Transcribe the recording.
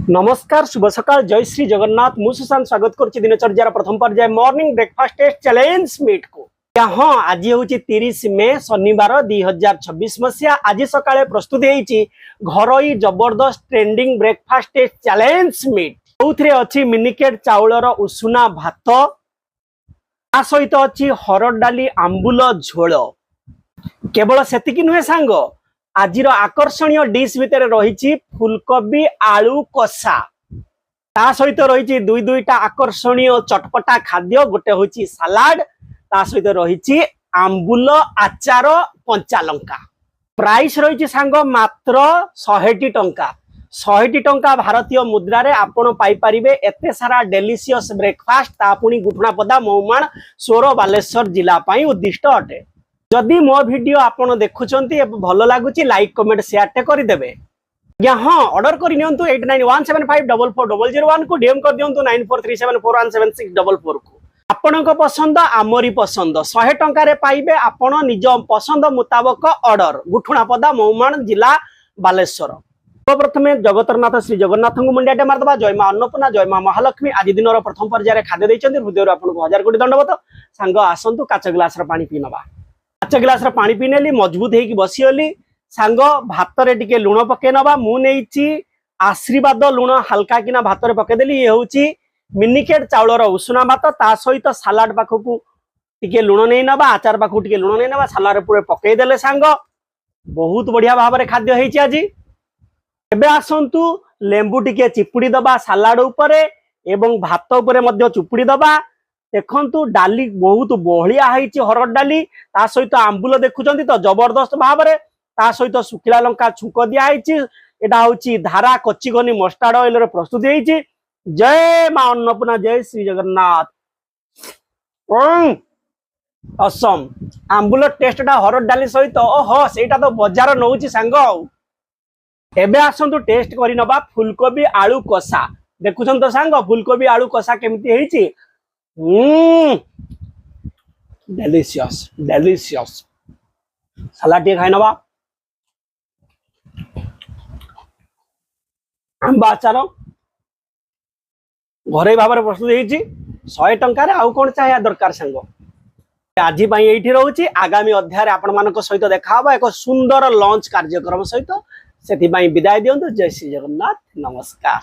नमस्कार शुभ सकाल जय श्री जगन्नाथ मु सुशांत स्वागत करुच्ची दिनचर्यार प्रथम पर्याय मॉर्निंग ब्रेकफास्ट टेस्ट चैलेंज मीट को हाँ आज हूँ 30 मे शनिवार 2026 मसीहा आज सकाळे प्रस्तुत होती घरोई जबरदस्त ट्रेंडिंग ब्रेकफास्ट टेस्ट चैलेंज मीट जो अच्छी मिनिकेट चाउलर उषुना भात आ सहित अच्छी हरड़ डाली आंबुल झोल केवल सेतिकी नुहे सांग आज आकर्षणीय डिश भितर रही फुलकोबी आलू कषा ता सहित रही दुई दुईटा आकर्षणीय चटपटा खाद्य गोटे हूँ सालाड ता सहित रही आंबुल आचार कंचा लंका प्राइस रही सांग मात्र 100 टंका 100 टंका भारतीय मुद्रा रे आपण पाई परिबे एते सारा डेलीशियस ब्रेकफास्ट ता पुणी गुठुणापदा महुमाण सोर बालेश्वर जिला पाई उद्दिष्ट अटे। जदि मो वीडियो आपण देखुचंती भल लागुची लाइक कमेंट शेयर टे कर देबे हाँ ऑर्डर कर नियंतु 8915440001 को डीएम कर दियंतु 9437417644 को आपणक पसंद आमरी पसंद 100 टंका रे पाइबे आपण निज पसंद मुताबक ऑर्डर गुठुणापदा महुमाण जिला बालेश्वर। प्रथमे जगतरनाथ श्री जगन्नाथ को मुंडियाटे मारदबा जय मां अन्नपूर्णा जय मां महालक्ष्मी आज दिन प्रथम पर्याय खाद्य देइचंती हृदय आपन 1000 कोटी दंडवत सांग आसंतु काच ग्लास पानी पी नबा काच ग्लास पानी पी नेली मजबूत होगी बसीगली सांग भात रे टिके लुण पके नबा मु नेइची आशीर्वाद लुण हल्का किना भात रे पकेदेली ये होची मिनिकेट चाउलर उषुना भात ता सहित सालाड पाखकू टिके लुण नहीं नबा आचार पाखकू टिके लुण नहीं नबा सालाड पूरे पके देले सांग बहुत बढ़िया भाव में खाद्य होइची आज। एबे आसंतु लेंबू टिके चिपुड़ी दबा सालाड उपरे एवं भात उपरे मध्य चिपुड़ी दबा देखंतु डाली बहुत बहलिया होइची हरड़ डाली ता सहित आंबुल देखुचंती तो जबरदस्त भाव में ता सहित सुखिला लंका छुक दिया होइची एटा होची धारा कच्ची घनी मस्टार्ड ऑयल रे प्रस्तुत होइची। जय मां अन्नपूर्णा जय श्री जगन्नाथ। असम आंबुल टेस्टटा हरड़ डाली सहित ओहो सेटा तो बाजार नउची सांग। एबे आसंतु टेस्ट करि नबा फुलकोबी आलू कषा देखुछन तो सांग फुलकोबी आलू कषा केमती हेइची डेलीशियस डेलीशियस सलाड टे खाइ नबा आंबा आचार घरे भाव में प्रस्तुत होइची 100 टंका रे आउ कोन चाहिए दरकार सांग आज ये रोचे आगामी अध्याय आपण मानक सहित देखा एक सुंदर लंच कार्यक्रम सहित से विदाय दियंतु जय श्री जगन्नाथ नमस्कार।